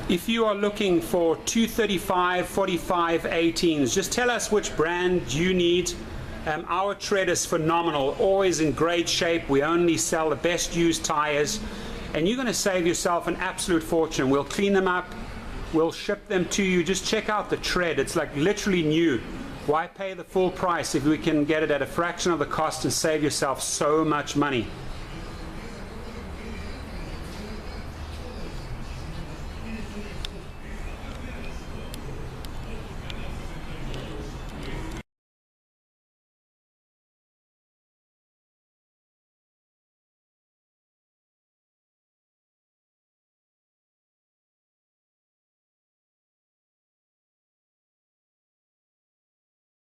If you are looking for 235/45x18s, just tell us which brand you need. Our tread is phenomenal, always in great shape. We only sell the best used tires, and you're going to save yourself an absolute fortune. We'll clean them up, we'll ship them to you. Just check out the tread, it's like literally new. Why pay the full price if we can get it at a fraction of the cost and save yourself so much money?